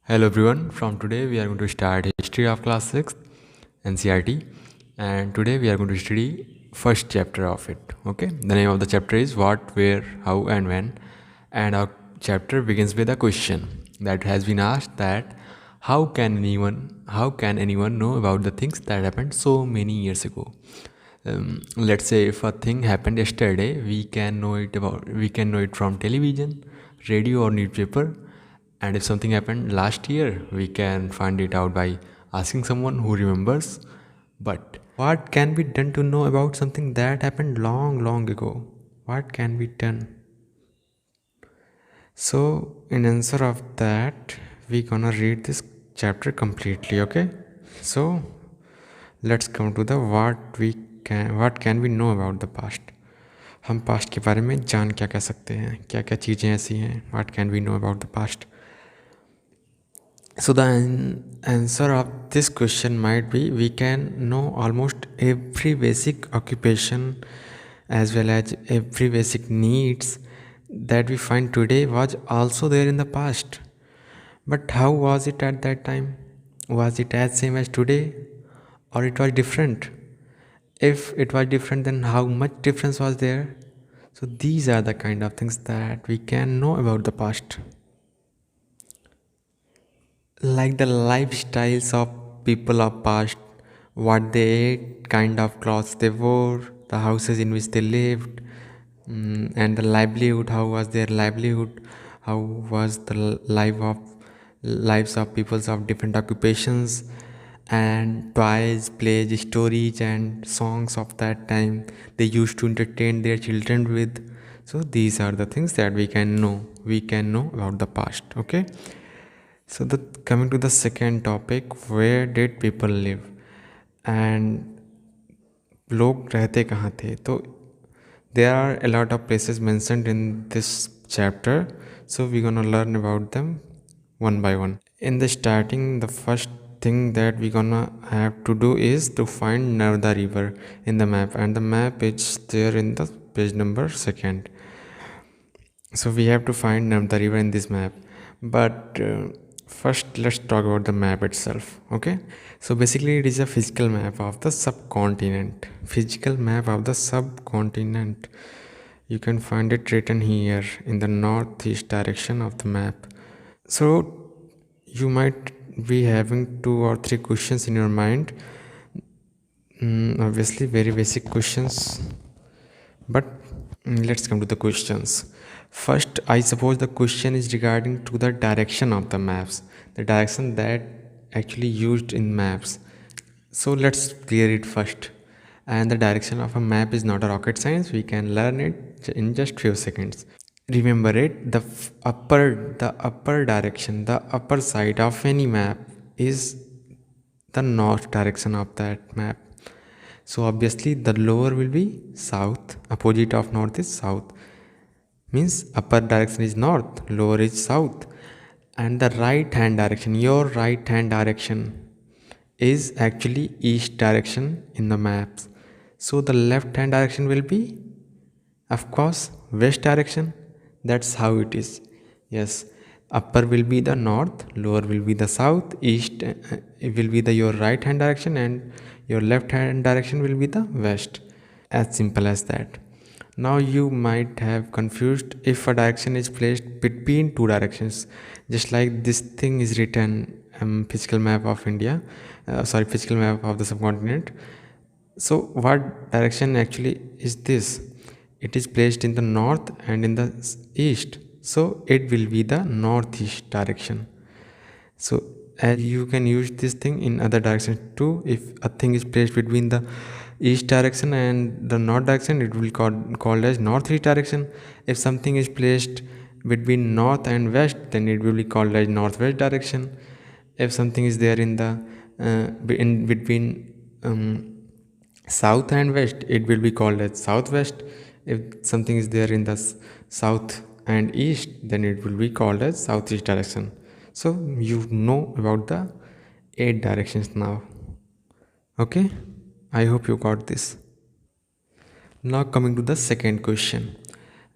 Hello everyone, from today we are going to start history of class 6 Ncert, and today we are going to study first chapter of it. Okay, the name of the chapter is what, where, how and when, and our chapter begins with a question that has been asked, that how can anyone know about the things that happened so many years ago. Let's say if a thing happened yesterday, we can know it from television, radio or newspaper, and if something happened last year, we can find it out by asking someone who remembers. But what can be done to know about something that happened long, long ago? What can be done? So, in answer of that, we gonna read this chapter completely, okay? So, let's come to the what can we know about the past. हम past के बारे में जान क्या कह सकते हैं, क्या क्या चीज़ें ऐसी हैं, what can we know about the past. So the answer of this question might be, we can know almost every basic occupation as well as every basic needs that we find today was also there in the past. But how was it at that time? Was it as same as today, or it was different? If it was different, then how much difference was there? So these are the kind of things that we can know about the past. Like the lifestyles of people of past, what they ate, kind of clothes they wore, the houses in which they lived, and the livelihood, how was their livelihood, how was the lives of peoples of different occupations, and toys, plays, stories and songs of that time they used to entertain their children with. So these are the things that we can know about the past. Okay, so coming to the second topic, where did people live and लोग रहते कहाँ थे. तो there are a lot of places mentioned in this chapter, so we're gonna learn about them one by one. In the starting, the first thing that we're gonna have to do is to find Narmada river in the map, and the map is there in the page number 2nd. So we have to find Narmada river in this map, but first let's talk about the map itself. Okay, so basically it is a physical map of the subcontinent. You can find it written here in the northeast direction of the map. So you might be having 2 or 3 questions in your mind. Obviously very basic questions, but let's come to the questions. First, I suppose the question is regarding to the direction of the maps, the direction that actually used in maps. So let's clear it first. And the direction of a map is not a rocket science. We can learn it in just few seconds. Remember it, the upper direction, the upper side of any map is the north direction of that map. So obviously the lower will be south, opposite of north is south. Means upper direction is north, lower is south. And the right hand direction, your right hand direction, is actually east direction in the maps. So the left hand direction will be, of course, west direction. That's how it is. Yes, upper will be the north, lower will be the south, east it will be the your right hand direction, and your left hand direction will be the west. As simple as that. Now you might have confused if a direction is placed between 2 directions, just like this thing is written, physical map of India, physical map of the subcontinent. So what direction actually is this? It is placed in the north and in the east, so it will be the northeast direction. So and you can use this thing in other directions too. If a thing is placed between the east direction and the north direction, it will be called as northeast direction. If something is placed between north and west, then it will be called as northwest direction. If something is there in the in between south and west, it will be called as southwest. If something is there in the south and east, then it will be called as southeast direction. So you know about the 8 directions now. Okay, I hope you got this. Now coming to the second question,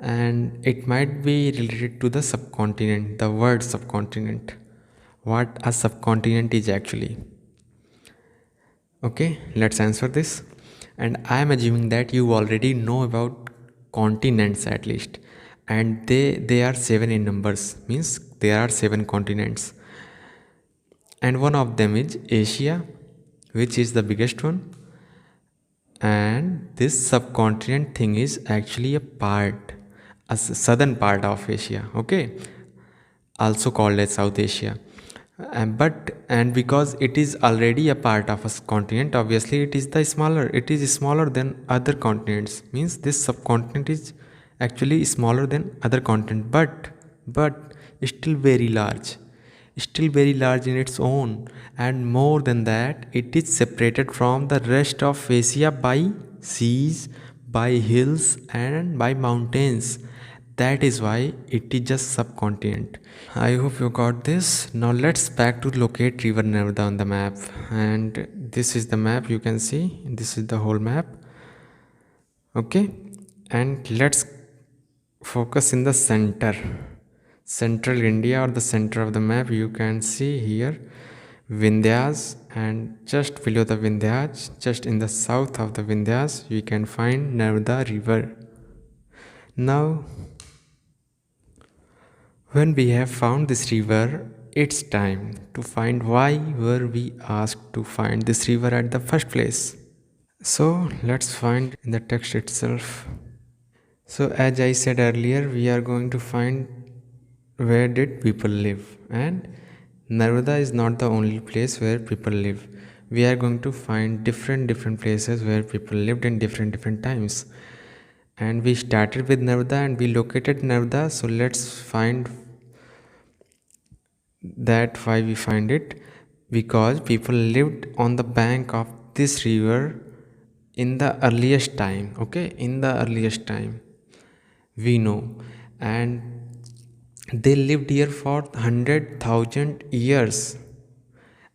and it might be related to the subcontinent, the word subcontinent. what a subcontinent is actually. Okay, let's answer this. And I am assuming that you already know about continents at least. And they are seven in numbers, means there are seven continents. And one of them is Asia, which is the biggest one. And this subcontinent thing is actually a southern part of Asia, okay, also called as South Asia. And because it is already a part of a continent, obviously it is smaller than other continents. Means this subcontinent is actually smaller than other continent, but still very large, still very large in its own. And more than that, it is separated from the rest of Asia by seas, by hills, and by mountains. That is why it is just subcontinent. I hope you got this. Now let's back to locate River Narmada on the map. And this is the map you can see. This is the whole map. Okay. And let's focus in the center. Central India, or the center of the map, you can see here Vindhyas, and just below the Vindhyas, just in the south of the Vindhyas, we can find Narmada River. Now when we have found this river, it's time to find why were we asked to find this river at the first place. So let's find in the text itself. So as I said earlier, we are going to find where did people live, and Narmada is not the only place where people live. We are going to find different places where people lived in different times. And we started with Narmada and we located Narmada. So let's find that why we find it, because people lived on the bank of this river in the earliest time. Okay, in the earliest time we know. And they lived here for 100,000 years,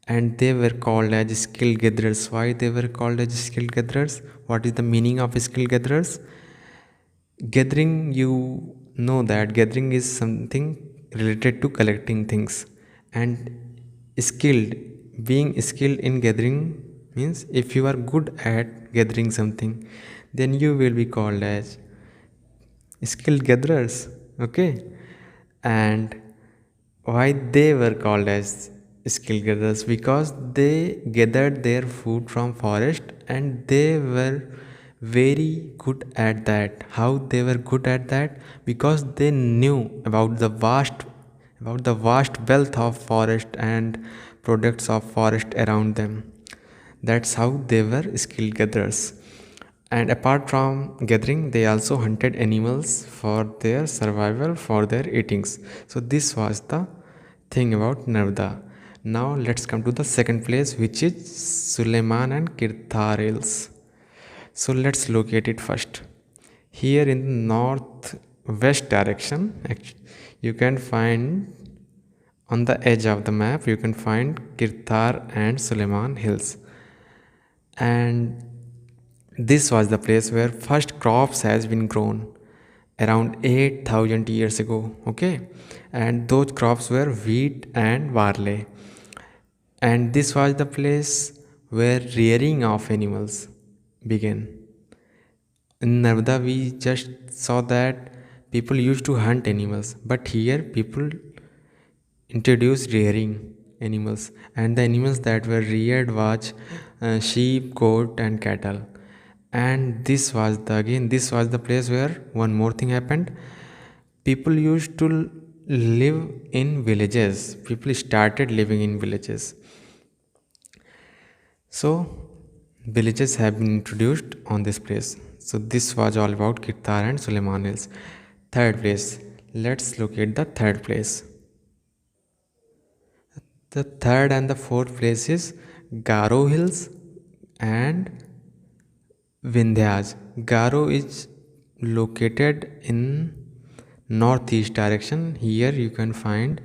and they were called as skill gatherers. Why they were called as skill gatherers? What is the meaning of skill gatherers? Gathering, you know that gathering is something related to collecting things. And skilled, being skilled in gathering means if you are good at gathering something, then you will be called as skilled gatherers. Okay. And why they were called as skilled gatherers? Because they gathered their food from forest, and they were very good at that. How they were good at that? Because they knew about the vast wealth of forest and products of forest around them. That's how they were skilled gatherers. And apart from gathering, they also hunted animals for their survival, for their eatings. So this was the thing about Narmada. Now let's come to the second place, which is Suleiman and Kirthar Hills. So let's locate it first. Here in the northwest direction, you can find on the edge of the map, you can find Kirthar and Suleiman Hills. And this was the place where first crops has been grown around 8,000 years ago. Okay, and those crops were wheat and barley. And this was the place where rearing of animals began. In Narmada, we just saw that people used to hunt animals, but here people introduced rearing animals, and the animals that were reared was sheep, goat, and cattle. And this was the place where one more thing happened. People used to live in villages. People started living in villages. So villages have been introduced on this place. So this was all about Kirthar and Suleiman Hills. Third place. Let's look at the third place. The third and the fourth place is Garo Hills and Vindhyas. Garo is located in northeast direction. Here you can find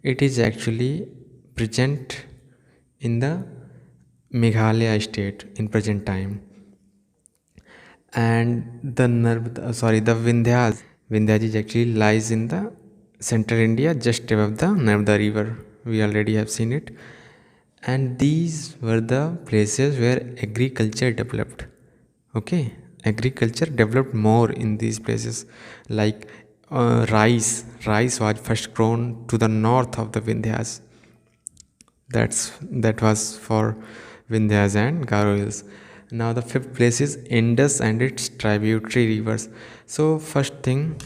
it is actually present in the Meghalaya state in present time. And the Vindhyas is actually lies in the central India, just above the Narmada river. We already have seen it. And these were the places where agriculture developed. Okay, agriculture developed more in these places, like rice was first grown to the north of the Vindhyas. That was for Vindhyas and Garo Hills. Now the fifth place is Indus and its tributary rivers. So first thing,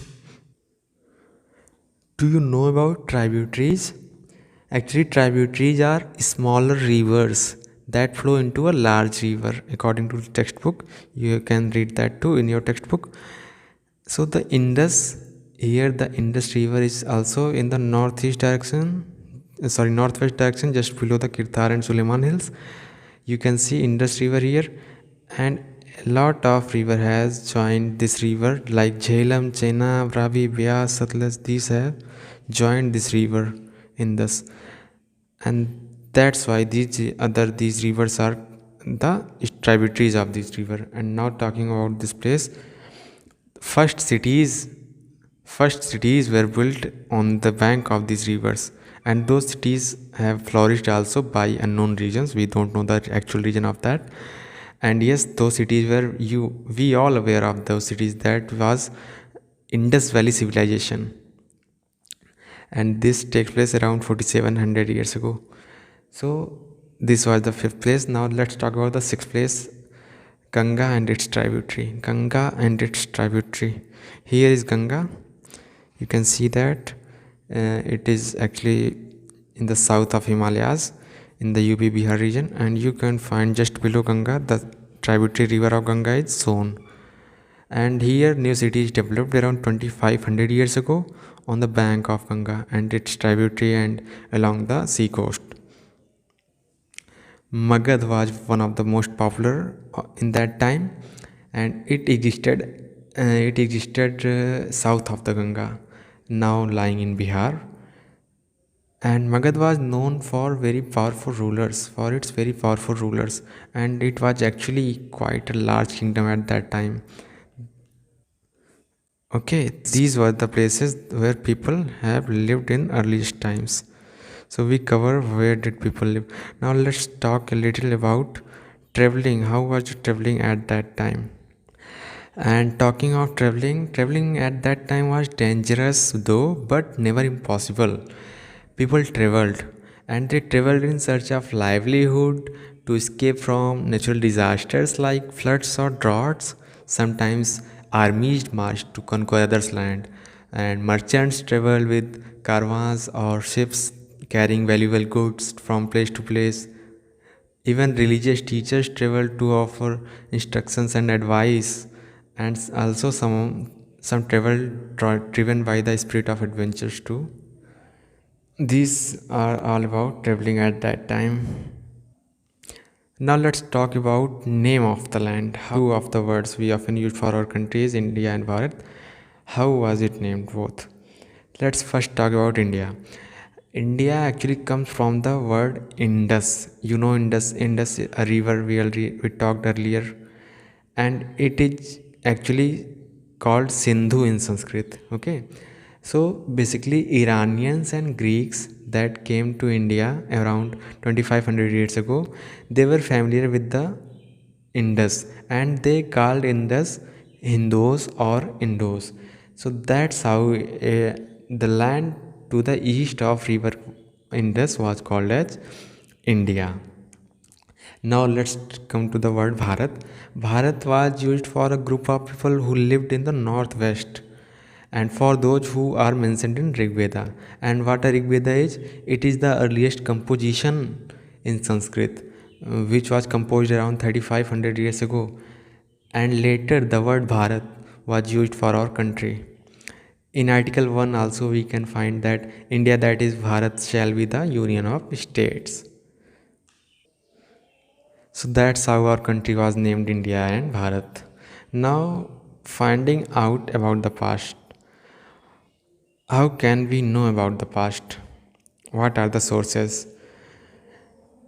do you know about tributaries? Actually, tributaries are smaller rivers that flow into a large river. According to the textbook, you can read that too in your textbook. So the Indus, here the Indus river is also in the northwest direction, just below the Kirthar and Suleiman hills. You can see Indus river here, and a lot of river has joined this river, like Jhelum, Chena, Ravi, Vyas, Satluj. These have joined this river Indus, and that's why these rivers are the tributaries of this river. And now talking about this place, First cities first cities were built on the bank of these rivers, and those cities have flourished also by unknown regions. We don't know the actual region of that. And yes, those cities were we all aware of those cities. That was Indus Valley civilization, and this takes place around 4700 years ago. So this was the fifth place. Now let's talk about the sixth place, Ganga and its tributary. Ganga and its tributary. Here is Ganga. You can see that it is actually in the south of Himalayas, in the UP Bihar region, and you can find just below Ganga the tributary river of Ganga is Son. And here new cities developed around 2500 years ago on the bank of Ganga and its tributary and along the sea coast. Magad was one of the most popular in that time, and it existed south of the Ganga, now lying in Bihar. And Magad was known for its very powerful rulers, and it was actually quite a large kingdom at that time. Okay, these were the places where people have lived in earliest times. So we cover where did people live. Now let's talk a little about traveling. How was traveling at that time? And talking of traveling at that time was dangerous though, but never impossible. People traveled, and they traveled in search of livelihood, to escape from natural disasters like floods or droughts. Sometimes armies marched to conquer others' land, and merchants traveled with caravans or ships carrying valuable goods from place to place. Even religious teachers traveled to offer instructions and advice, and also some travel driven by the spirit of adventures too. These are all about traveling at that time. Now let's talk about name of the land. Two of the words we often use for our countries, India and Bharat. How was it named both? Let's first talk about India. India actually comes from the word Indus. You know Indus, a river we talked earlier, and it is actually called Sindhu in Sanskrit. Okay, so basically Iranians and Greeks that came to India around 2500 years ago, they were familiar with the Indus, and they called Indus Hindus or Indos. So that's how the land to the east of river Indus was called as India. Now let's come to the word Bharat. Bharat was used for a group of people who lived in the northwest, and for those who are mentioned in Rig Veda. And what a Rig Veda is? It is the earliest composition in Sanskrit, which was composed around 3500 years ago. And later the word Bharat was used for our country. In Article 1 also we can find that India, that is Bharat, shall be the union of states. So that's how our country was named India and Bharat. Now, finding out about the past. How can we know about the past? What are the sources?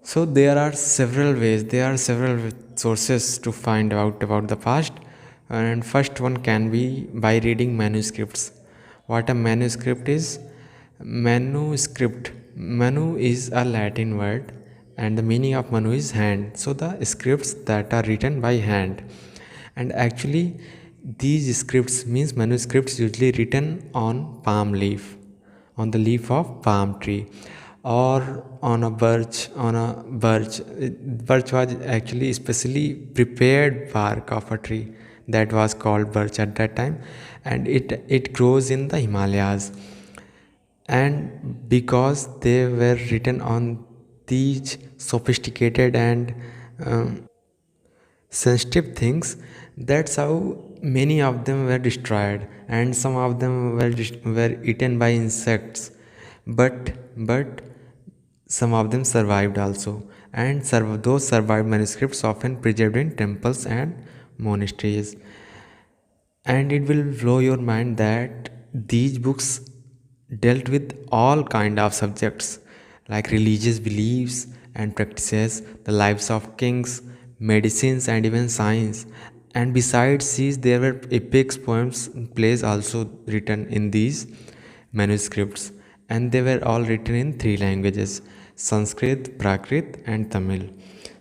So there are several ways, there are several sources to find out about the past. And first one can be by reading manuscripts. What a manuscript is? Manuscript Manu is a Latin word, and the meaning of Manu is hand. So the scripts that are written by hand, and actually these scripts means manuscripts usually written on palm leaf, on the leaf of palm tree, or on a birch. Birch was actually specially prepared bark of a tree that was called birch at that time, and it grows in the Himalayas. And because they were written on these sophisticated and sensitive things, that's how many of them were destroyed, and some of them were eaten by insects. But some of them survived also, and those survived manuscripts often preserved in temples and monasteries. And it will blow your mind that these books dealt with all kind of subjects like religious beliefs and practices, the lives of kings, medicines, and even science. And besides these, there were epics, poems, plays also written in these manuscripts, and they were all written in three languages: Sanskrit, Prakrit, and Tamil.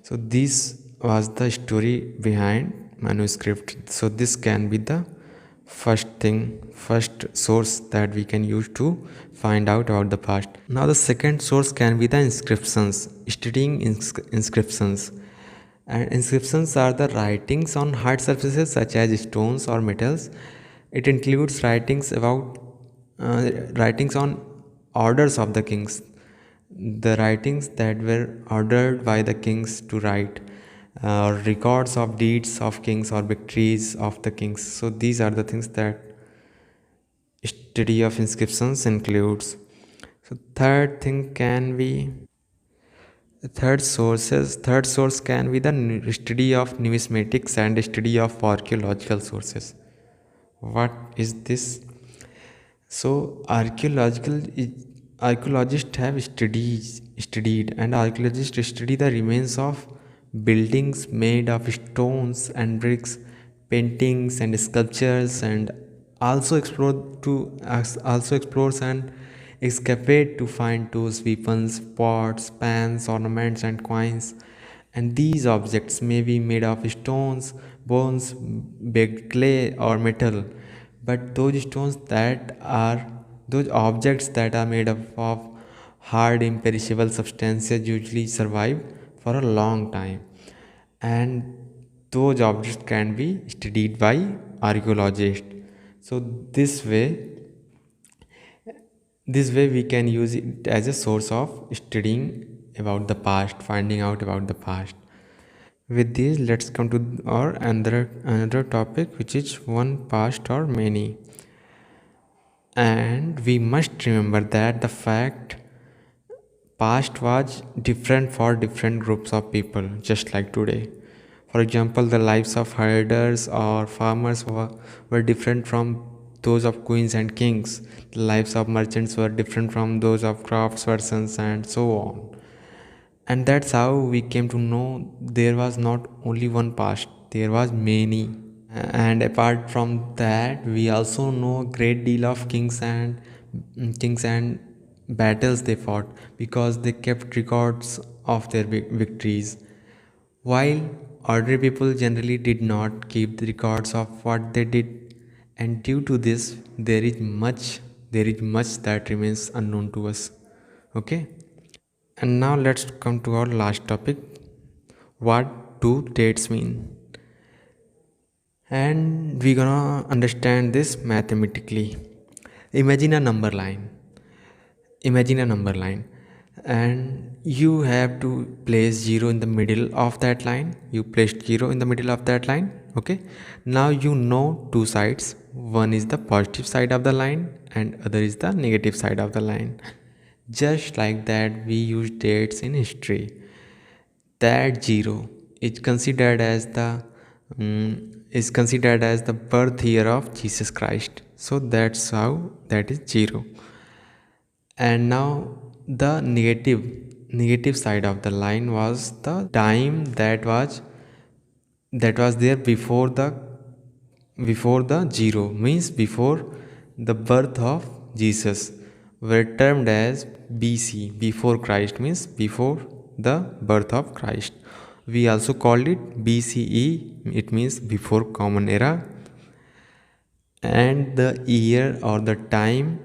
So this was the story behind manuscript. So this can be the first source that we can use to find out about the past. Now the second source can be the inscriptions, studying inscriptions. And inscriptions are the writings on hard surfaces such as stones or metals. It includes writings on orders of the kings, the writings that were ordered by the kings to write, records of deeds of kings or victories of the kings. So these are the things that study of inscriptions includes. So third source can be the study of numismatics and study of archaeological sources. What is this? So archaeologists have studied and archaeologists study the remains of buildings made of stones and bricks, paintings and sculptures, and also explores and excavate to find tools, weapons, pots, pans, ornaments, and coins. And these objects may be made of stones, bones, baked clay, or metal. But those objects that are made up of hard, imperishable substances usually survive for a long time. And those objects can be studied by archaeologists. So this way we can use it as a source of studying about the past, finding out about the past. With this, let's come to our another topic, which is one past or many. And we must remember that the fact past was different for different groups of people, just like today. For example, the lives of herders or farmers were different from those of queens and kings. The lives of merchants were different from those of craftspersons, and so on. And that's how we came to know there was not only one past, there was many. And apart from that, we also know a great deal of kings and battles they fought, because they kept records of their victories, while ordinary people generally did not keep the records of what they did. And due to this, there is much that remains unknown to us. Okay. And now let's come to our last topic. What do dates mean? And we're gonna understand this mathematically. Imagine a number line. Imagine a number line, and you have to place 0 in the middle of that line. You placed 0 in the middle of that line. Okay. Now you know two sides. One is the positive side of the line, and other is the negative side of the line. Just like that, we use dates in history. That 0 is considered as the birth year of Jesus Christ. So that's how that is 0. And now the negative side of the line was the time that was there before the 0, means before the birth of Jesus, were termed as BC, before Christ, means before the birth of Christ. We also called it BCE, it means before Common Era. And the year or the time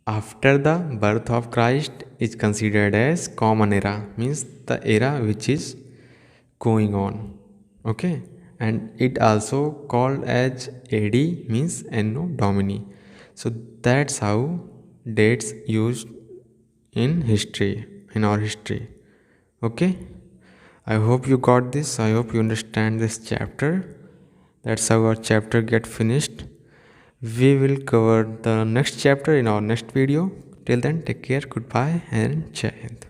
after the birth of Christ is considered as Common Era, means the era which is going on. Okay, and it also called as AD, means Anno Domini. So that's how dates used in history, in our history. Okay, I hope you got this. I hope you understand this chapter. That's how our chapter get finished. We will cover the next chapter in our next video. Till then, take care, goodbye, and Jai Hind.